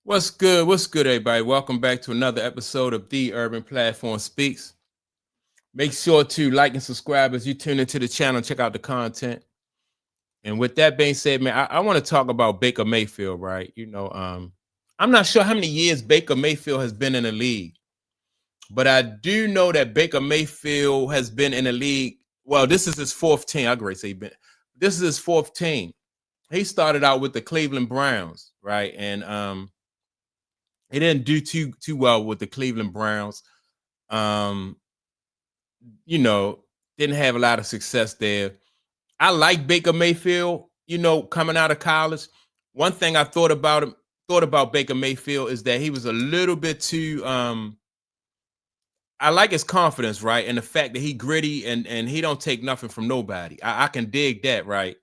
What's good? What's good, everybody? Welcome back to another episode of The Urban Platform Speaks. Make sure to like and subscribe as you tune into the channel and check out the content. And with that being said, man, I want to talk about Baker Mayfield, right? I'm not sure how many years Baker Mayfield has been in the league, but I do know that Baker Mayfield has been in the league. Well, this is his fourth team. I agree, say this is his fourth team. He started out with the Cleveland Browns, right? And he didn't do too well with the Cleveland Browns. Um, didn't have a lot of success there. I like Baker Mayfield, coming out of college. One thing I thought about Baker Mayfield is that he was a little bit too I like his confidence, right? And the fact that he gritty and he don't take nothing from nobody. I can dig that, right?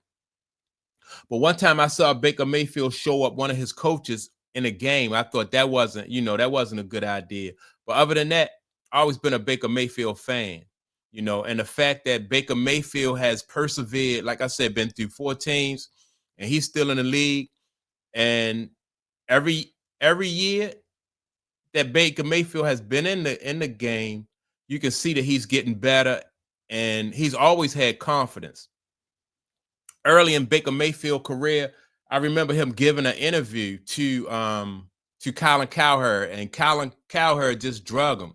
But one time I saw Baker Mayfield show up one of his coaches in a game. I thought that wasn't a good idea. But other than that, I've always been a Baker Mayfield fan, and the fact that Baker Mayfield has persevered, like I said, been through four teams, and he's still in the league. And every year that Baker Mayfield has been in the game, you can see that he's getting better, and he's always had confidence. Early in Baker Mayfield career, I remember him giving an interview to Colin Cowherd, and Colin Cowherd just drug him.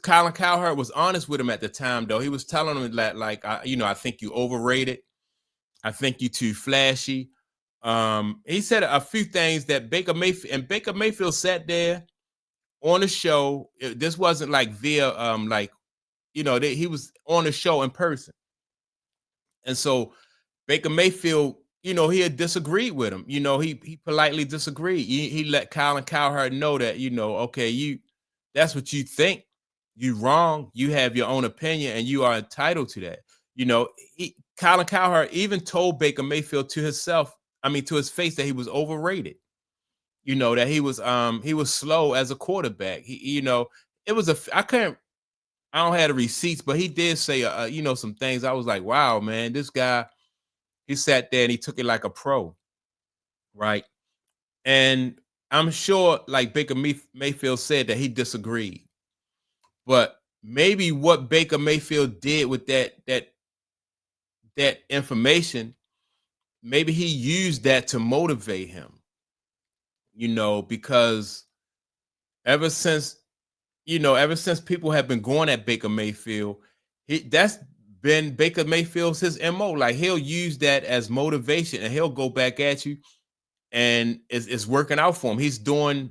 Colin Cowherd was honest with him at the time, though. He was telling him that, like, I think you overrated. I think you too flashy. He said a few things that Baker Mayfield sat there on the show. This wasn't like via he was on the show in person, and so Baker Mayfield, he had disagreed with him. He politely disagreed. He let Colin Cowherd know that, okay, that's what you think. You wrong. You have your own opinion, and you are entitled to that. Colin Cowherd even told Baker Mayfield to his face that he was overrated. That he was slow as a quarterback. It was I don't have the receipts, but he did say, some things. I was like, wow, man, this guy. He sat there and he took it like a pro, right? And I'm sure, like Baker Mayfield said, that he disagreed. But maybe what Baker Mayfield did with that information, maybe he used that to motivate him. Because ever since people have been going at Baker Mayfield, that's been Baker Mayfield's his MO. Like, he'll use that as motivation and he'll go back at you, and it's working out for him. He's doing,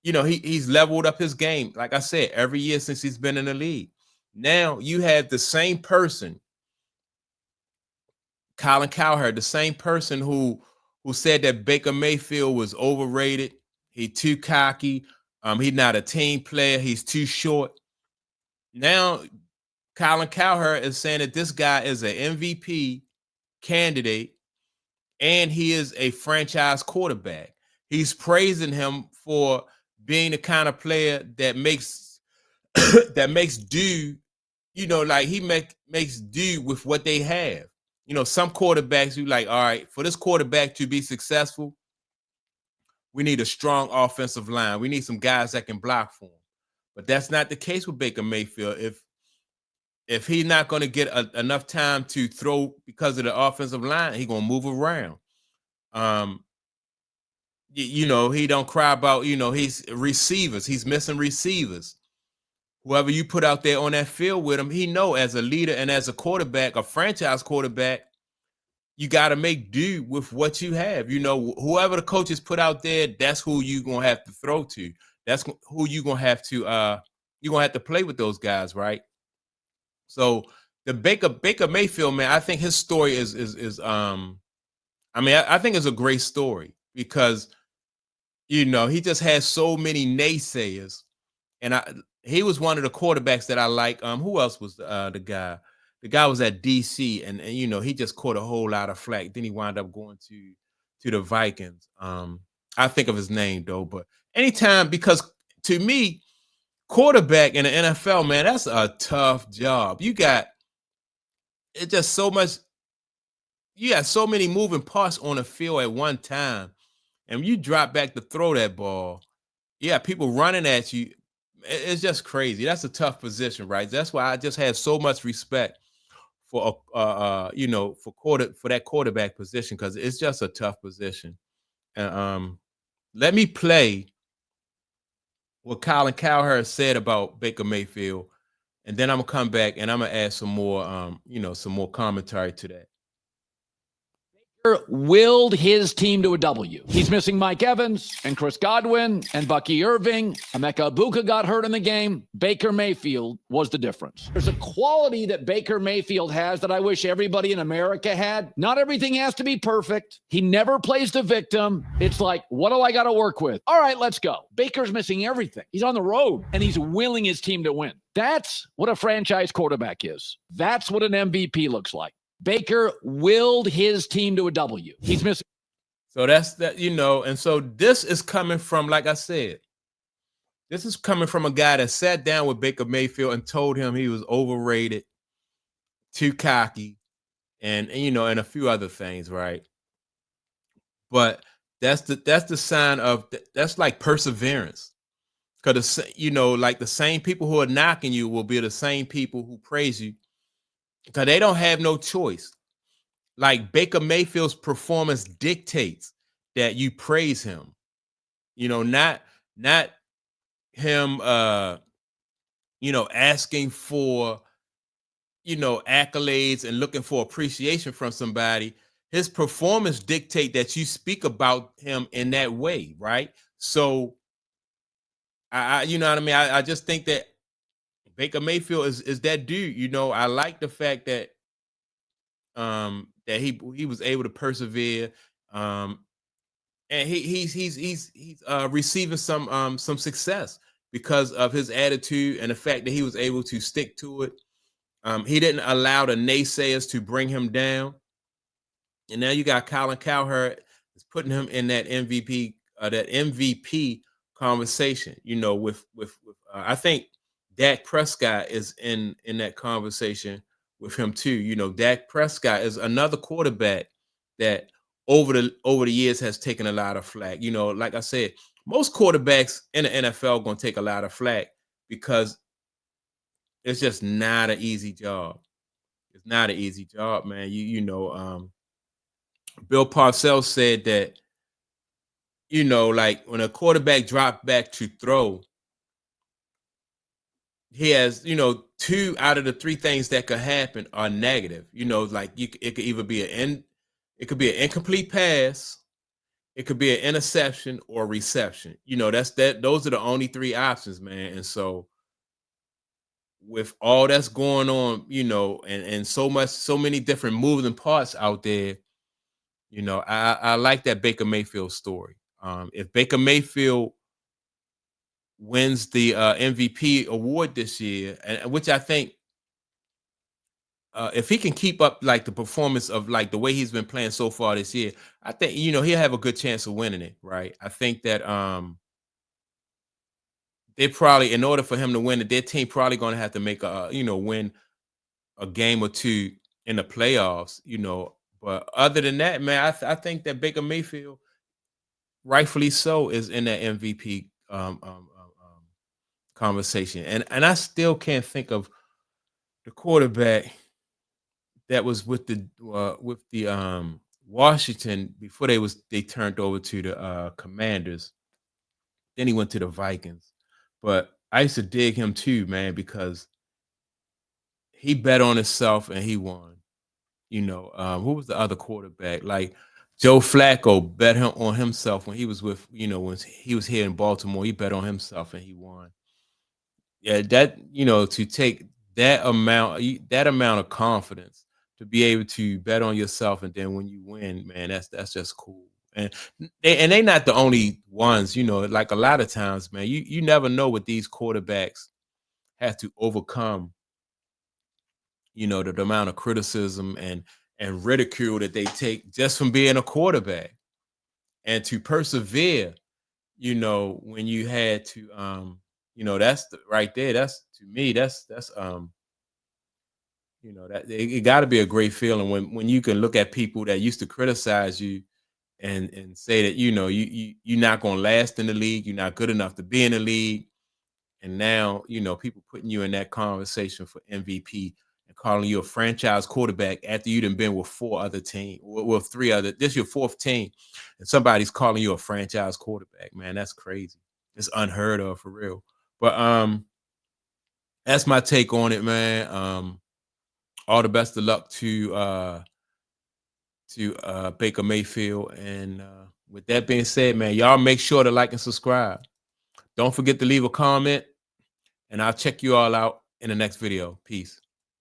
he's leveled up his game. Like I said, every year since he's been in the league. Now you have the same person, Colin Cowherd, the same person who said that Baker Mayfield was overrated. He too cocky. He's not a team player. He's too short. Now Colin Cowherd is saying that this guy is an MVP candidate and he is a franchise quarterback. He's praising him for being the kind of player that makes do, like he makes do with what they have. Some quarterbacks, you like, all right, for this quarterback to be successful, we need a strong offensive line. We need some guys that can block for him. But that's not the case with Baker Mayfield. If he's not going to get enough time to throw because of the offensive line, he's going to move around. He don't cry about, he's receivers. He's missing receivers. Whoever you put out there on that field with him, he know as a leader and as a quarterback, a franchise quarterback, you got to make do with what you have. Whoever the coaches put out there, that's who you're going to have to throw to. That's who you're going to have to play with those guys, right? So the Baker Mayfield, man, I think his story is I think it's a great story because he just has so many naysayers, and he was one of the quarterbacks that I like. Who else was the guy? The guy was at DC, and he just caught a whole lot of flack. Then he wound up going to the Vikings. I think of his name though, but anytime, because to me, quarterback in the NFL, man, that's a tough job. You got so many moving parts on the field at one time. and you drop back to throw that ball, yeah, people running at you. It's just crazy. That's a tough position, right? That's why I just have so much respect for for that quarterback position, because it's just a tough position. And let me play what Colin Cowherd said about Baker Mayfield, and then I'm gonna come back and I'm gonna add some more some more commentary to that. Willed his team to a W. He's missing Mike Evans and Chris Godwin and Bucky Irving. Emeka Ibuka got hurt in the game. Baker Mayfield was the difference. There's a quality that Baker Mayfield has that I wish everybody in America had. Not everything has to be perfect. He never plays the victim. It's like, what do I got to work with? All right, let's go. Baker's missing everything. He's on the road, and he's willing his team to win. That's what a franchise quarterback is. That's what an MVP looks like. Baker willed his team to a W. He's missing. So that's that, and so this is coming from, like I said, this is coming from a guy that sat down with Baker Mayfield and told him he was overrated, too cocky, and and a few other things, right? But that's the sign of that's like perseverance. Because like the same people who are knocking you will be the same people who praise you, because they don't have no choice. Like Baker Mayfield's performance dictates that you praise him. Not him asking for accolades and looking for appreciation from somebody. His performance dictate that you speak about him in that way, right? So I you know what I mean? I just think that Baker Mayfield is that dude. I like the fact that that he was able to persevere, and he's receiving some success because of his attitude and the fact that he was able to stick to it. He didn't allow the naysayers to bring him down. And now you got Colin Cowherd is putting him in that MVP conversation. With I think Dak Prescott is in that conversation with him too. Dak Prescott is another quarterback that over the years has taken a lot of flack. Like I said, most quarterbacks in the NFL going to take a lot of flack because it's just not an easy job. It's not an easy job, man. Bill Parcells said that like when a quarterback dropped back to throw, he has, 2 out of the 3 things that could happen are negative. Like it could either be an incomplete pass, it could be an interception or reception. Those are the only 3 options, man. And so with all that's going on, and so many different moving parts out there, I like that Baker Mayfield story. If Baker Mayfield wins the MVP award this year, and which I think if he can keep up like the performance of like the way he's been playing so far this year, I think he'll have a good chance of winning it, right? I think that they probably, in order for him to win it, their team probably going to have to make win a game or 2 in the playoffs, But other than that, man, I think that Baker Mayfield, rightfully so, is in that MVP conversation. And I still can't think of the quarterback that was with the Washington before they turned over to the Commanders. Then he went to the Vikings. But I used to dig him too, man, because he bet on himself and he won. Who was the other quarterback? Like Joe Flacco bet on himself when he was with, when he was here in Baltimore. He bet on himself and he won. Yeah, that to take that amount of confidence to be able to bet on yourself, and then when you win, man, that's just cool. And they're not the only ones. Like a lot of times, man, you never know what these quarterbacks have to overcome. The amount of criticism and ridicule that they take just from being a quarterback, and to persevere. When you had to that's right there. That's, to me, that's that it got to be a great feeling when you can look at people that used to criticize you and say that you're not going to last in the league, you're not good enough to be in the league, and now people putting you in that conversation for MVP and calling you a franchise quarterback after you done been with 4 other teams, with 3 other. This is your 4th team, and somebody's calling you a franchise quarterback. Man, that's crazy. It's unheard of, for real. But that's my take on it, man. All the best of luck to Baker Mayfield. And with that being said, man, y'all make sure to like and subscribe. Don't forget to leave a comment, and I'll check you all out in the next video. Peace.